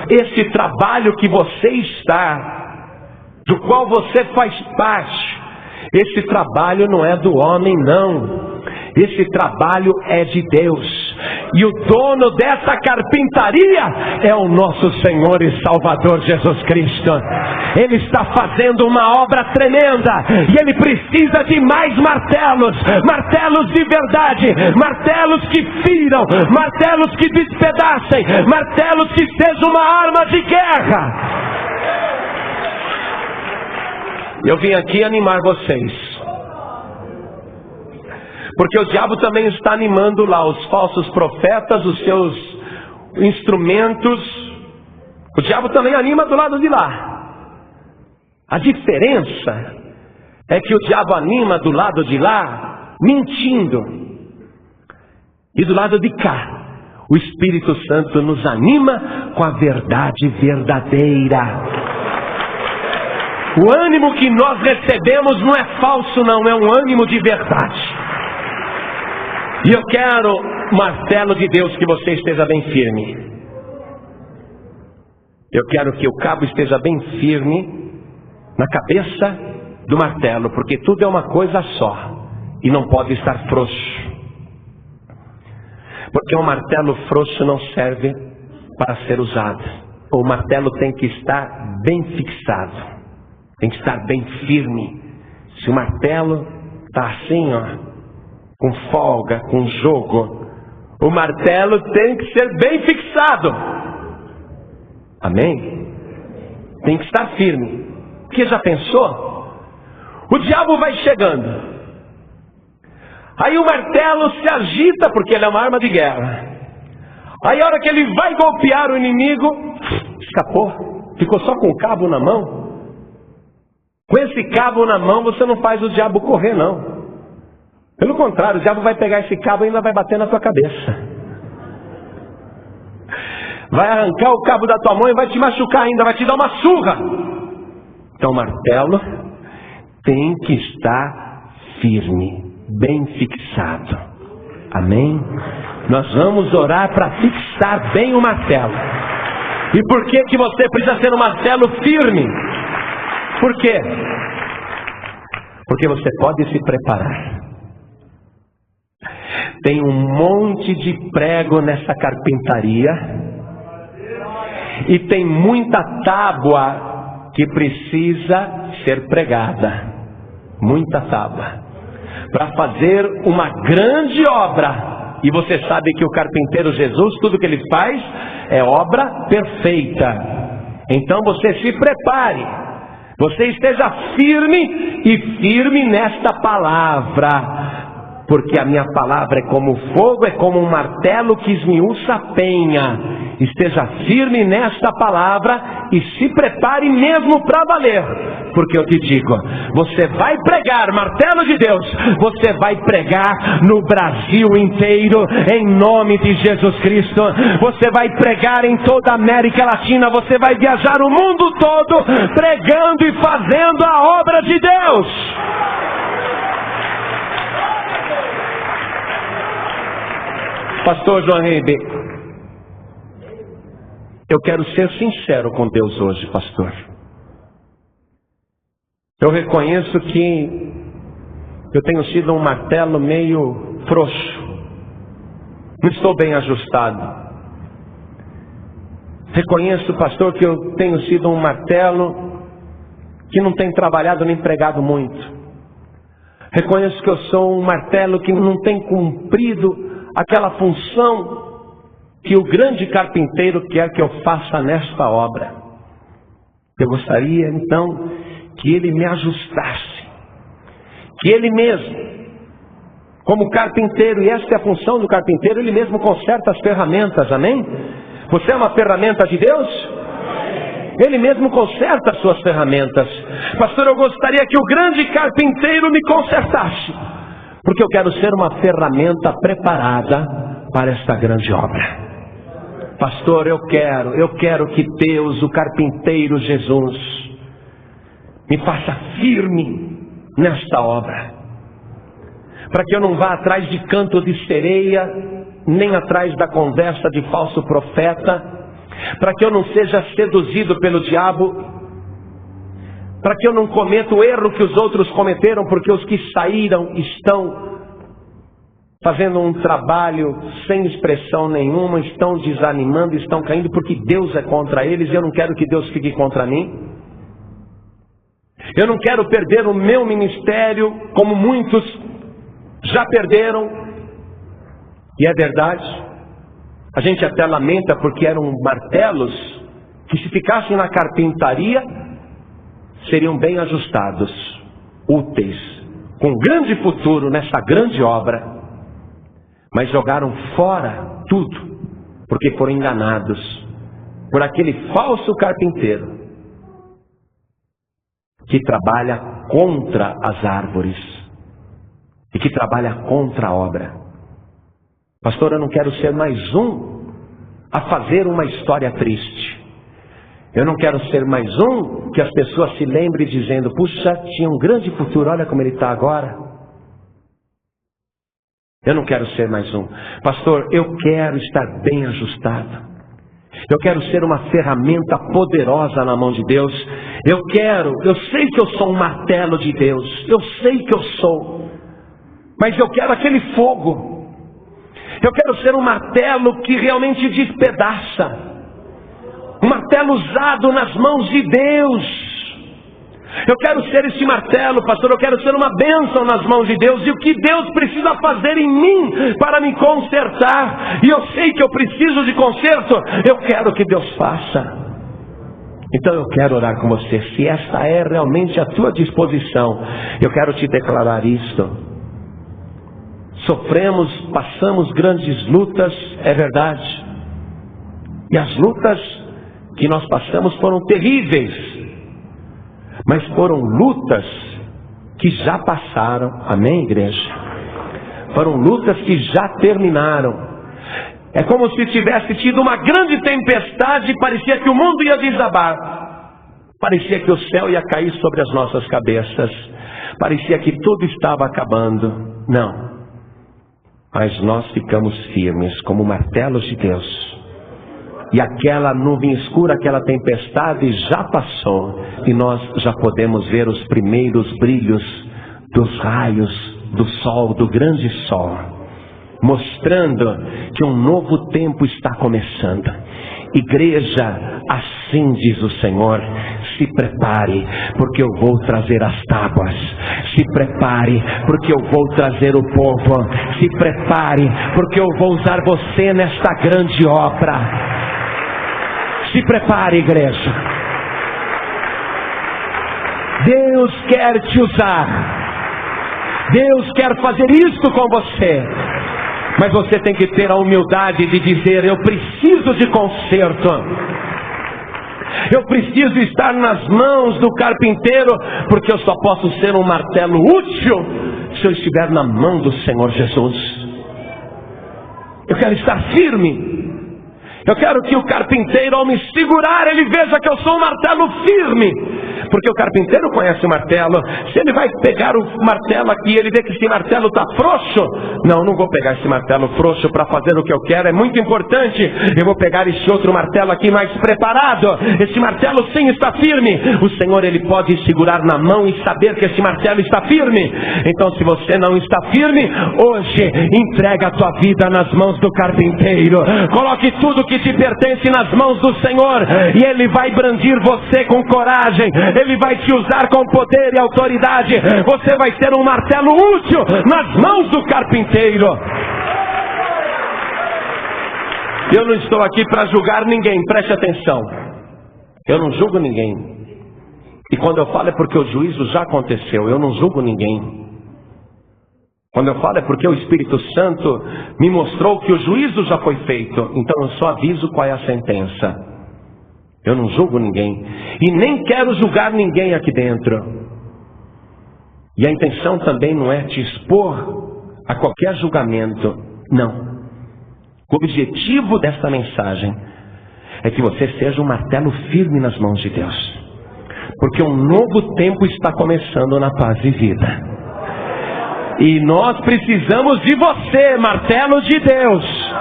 Esse trabalho que você está, do qual você faz parte, esse trabalho não é do homem não. Esse trabalho é de Deus. E o dono dessa carpintaria é o nosso Senhor e Salvador Jesus Cristo. Ele está fazendo uma obra tremenda. E Ele precisa de mais martelos. Martelos de verdade. Martelos que firam. Martelos que despedacem. Martelos que sejam uma arma de guerra. Eu vim aqui animar vocês. Porque o diabo também está animando lá os falsos profetas, os seus instrumentos. O diabo também anima do lado de lá. A diferença é que o diabo anima do lado de lá, mentindo. E do lado de cá, o Espírito Santo nos anima com a verdade verdadeira. O ânimo que nós recebemos não é falso, não, é um ânimo de verdade. E eu quero, martelo de Deus, que você esteja bem firme. Eu quero que o cabo esteja bem firme na cabeça do martelo, porque tudo é uma coisa só e não pode estar frouxo. Porque um martelo frouxo não serve para ser usado. O martelo tem que estar bem fixado, tem que estar bem firme. Se o martelo está assim, ó, com folga, com jogo, o martelo tem que ser bem fixado. Amém? Tem que estar firme. Porque já pensou? O diabo vai chegando. Aí o martelo se agita, porque ele é uma arma de guerra. Aí a hora que ele vai golpear o inimigo, escapou. Ficou só com o cabo na mão. Com esse cabo na mão você não faz o diabo correr, não. Pelo contrário, o diabo vai pegar esse cabo e ainda vai bater na tua cabeça. Vai arrancar o cabo da tua mão e vai te machucar ainda, vai te dar uma surra. Então o martelo tem que estar firme, bem fixado. Amém? Nós vamos orar para fixar bem o martelo. E por que que você precisa ser um martelo firme? Por quê? Porque você pode se preparar. Tem um monte de prego nessa carpintaria. E tem muita tábua que precisa ser pregada. Muita tábua. Para fazer uma grande obra. E você sabe que o carpinteiro Jesus, tudo que ele faz é obra perfeita. Então você se prepare. Você esteja firme e firme nesta palavra. Porque a minha palavra é como fogo, é como um martelo que esmiuça a penha. Esteja firme nesta palavra e se prepare mesmo para valer. Porque eu te digo, você vai pregar, martelo de Deus, você vai pregar no Brasil inteiro, em nome de Jesus Cristo. Você vai pregar em toda a América Latina, você vai viajar o mundo todo, pregando e fazendo a obra de Deus. Pastor João Ribe, eu quero ser sincero com Deus hoje, pastor. Eu reconheço que eu tenho sido um martelo meio frouxo. Não estou bem ajustado. Reconheço, pastor, que eu tenho sido um martelo que não tem trabalhado nem pregado muito. Reconheço que eu sou um martelo que não tem cumprido aquela função que o grande carpinteiro quer que eu faça nesta obra. Eu gostaria então que ele me ajustasse, que ele mesmo, como carpinteiro, e esta é a função do carpinteiro, ele mesmo conserta as ferramentas, amém? Você é uma ferramenta de Deus? Ele mesmo conserta as suas ferramentas. Pastor, eu gostaria que o grande carpinteiro me consertasse, porque eu quero ser uma ferramenta preparada para esta grande obra. Pastor, eu quero que Deus, o carpinteiro Jesus, me faça firme nesta obra, para que eu não vá atrás de canto de sereia, nem atrás da conversa de falso profeta, para que eu não seja seduzido pelo diabo, para que eu não cometa o erro que os outros cometeram, porque os que saíram estão fazendo um trabalho sem expressão nenhuma, estão desanimando, estão caindo, porque Deus é contra eles, e eu não quero que Deus fique contra mim. Eu não quero perder o meu ministério, como muitos já perderam, e é verdade. A gente até lamenta porque eram martelos que, se ficassem na carpintaria, seriam bem ajustados, úteis, com grande futuro nessa grande obra. Mas jogaram fora tudo, porque foram enganados por aquele falso carpinteiro que trabalha contra as árvores e que trabalha contra a obra. Pastor, eu não quero ser mais um a fazer uma história triste. Eu não quero ser mais um que as pessoas se lembrem dizendo: puxa, tinha um grande futuro, olha como ele está agora. Eu não quero ser mais um. Pastor, eu quero estar bem ajustado. Eu quero ser uma ferramenta poderosa na mão de Deus. Eu sei que eu sou um martelo de Deus. Eu sei que eu sou. Mas eu quero aquele fogo. Eu quero ser um martelo que realmente despedaça. Um martelo usado nas mãos de Deus. Eu quero ser esse martelo, pastor. Eu quero ser uma bênção nas mãos de Deus. E o que Deus precisa fazer em mim para me consertar, e eu sei que eu preciso de conserto, eu quero que Deus faça. Então eu quero orar com você. Se esta é realmente a tua disposição, eu quero te declarar isto. Sofremos, passamos grandes lutas, é verdade. E as lutas que nós passamos foram terríveis. Mas foram lutas que já passaram, amém, igreja? Foram lutas que já terminaram. É como se tivesse tido uma grande tempestade e parecia que o mundo ia desabar. Parecia que o céu ia cair sobre as nossas cabeças. Parecia que tudo estava acabando. Não. Mas nós ficamos firmes como martelos de Deus. E aquela nuvem escura, aquela tempestade já passou. E nós já podemos ver os primeiros brilhos dos raios do sol, do grande sol. Mostrando que um novo tempo está começando. Igreja, assim diz o Senhor: se prepare, porque eu vou trazer as tábuas. Se prepare, porque eu vou trazer o povo. Se prepare, porque eu vou usar você nesta grande obra. Se prepare, igreja. Deus quer te usar. Deus quer fazer isso com você. Mas você tem que ter a humildade de dizer: eu preciso de conserto. Eu preciso estar nas mãos do carpinteiro, porque eu só posso ser um martelo útil se eu estiver na mão do Senhor Jesus. Eu quero estar firme. Eu quero que o carpinteiro, ao me segurar, ele veja que eu sou um martelo firme. Porque o carpinteiro conhece o martelo. Se ele vai pegar o martelo aqui e ele vê que esse martelo está frouxo, não vou pegar esse martelo frouxo para fazer o que eu quero, é muito importante. Eu vou pegar esse outro martelo aqui mais preparado. Esse martelo sim está firme. O Senhor, ele pode segurar na mão e saber que esse martelo está firme. Então, se você não está firme, hoje entrega a tua vida nas mãos do carpinteiro. Coloque tudo que te pertence nas mãos do Senhor, e Ele vai brandir você com coragem. Ele vai te usar com poder e autoridade. Você vai ser um martelo útil nas mãos do carpinteiro. Eu não estou aqui para julgar ninguém, preste atenção. Eu não julgo ninguém. E quando eu falo é porque o juízo já aconteceu. Eu não julgo ninguém. Quando eu falo é porque o Espírito Santo me mostrou que o juízo já foi feito. Então eu só aviso qual é a sentença. Eu não julgo ninguém. E nem quero julgar ninguém aqui dentro. E a intenção também não é te expor a qualquer julgamento. Não. O objetivo desta mensagem é que você seja um martelo firme nas mãos de Deus. Porque um novo tempo está começando na Paz e Vida. E nós precisamos de você, martelo de Deus.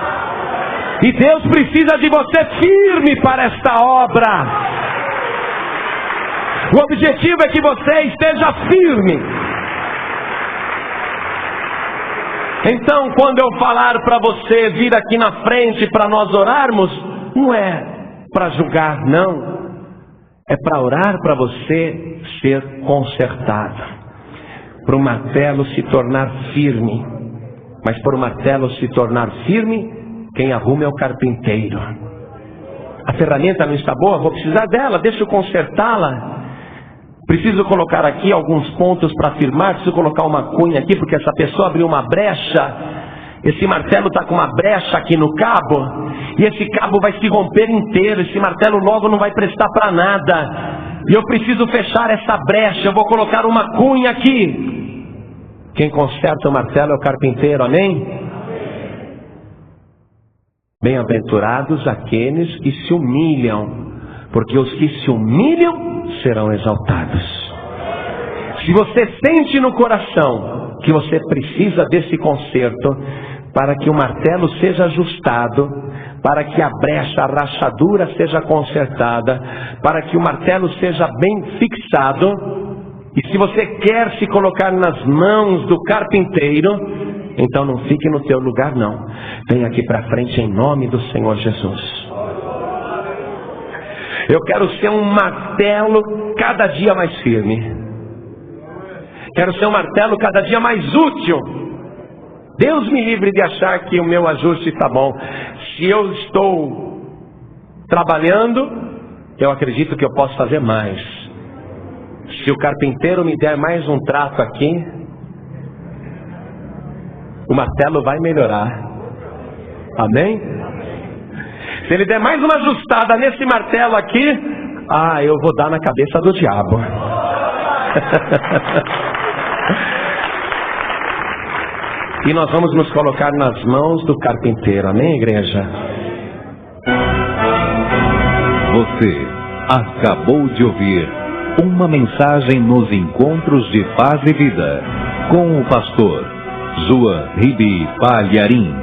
E Deus precisa de você firme para esta obra. O objetivo é que você esteja firme. Então, quando eu falar para você vir aqui na frente para nós orarmos, não é para julgar, não. É para orar para você ser consertado. Para o martelo se tornar firme. Mas para o martelo se tornar firme, quem arruma é o carpinteiro. A ferramenta não está boa, vou precisar dela, deixa eu consertá-la. Preciso colocar aqui alguns pontos para firmar, preciso colocar uma cunha aqui, porque essa pessoa abriu uma brecha. Esse martelo está com uma brecha aqui no cabo, e esse cabo vai se romper inteiro, esse martelo logo não vai prestar para nada. E eu preciso fechar essa brecha, eu vou colocar uma cunha aqui. Quem conserta o martelo é o carpinteiro, amém? Bem-aventurados aqueles que se humilham, porque os que se humilham serão exaltados. Se você sente no coração que você precisa desse conserto, para que o martelo seja ajustado, para que a brecha, a rachadura seja consertada, para que o martelo seja bem fixado, e se você quer se colocar nas mãos do carpinteiro, então não fique no teu lugar não. Vem aqui para frente em nome do Senhor Jesus. Eu quero ser um martelo cada dia mais firme. Quero ser um martelo cada dia mais útil. Deus me livre de achar que o meu ajuste está bom. Se eu estou trabalhando, eu acredito que eu posso fazer mais. Se o carpinteiro me der mais um trato aqui, o martelo vai melhorar. Amém? Se ele der mais uma ajustada nesse martelo aqui, eu vou dar na cabeça do diabo. E nós vamos nos colocar nas mãos do carpinteiro. Amém, igreja? Você acabou de ouvir uma mensagem nos Encontros de Paz e Vida, com o pastor João Ribe Palharim.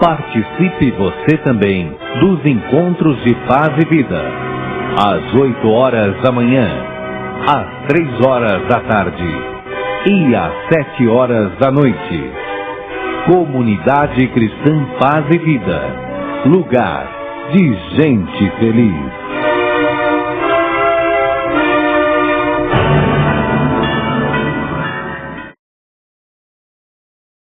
Participe você também dos Encontros de Paz e Vida, às 8 horas da manhã, às 3 horas da tarde e às 7 horas da noite. Comunidade Cristã Paz e Vida, lugar de gente feliz.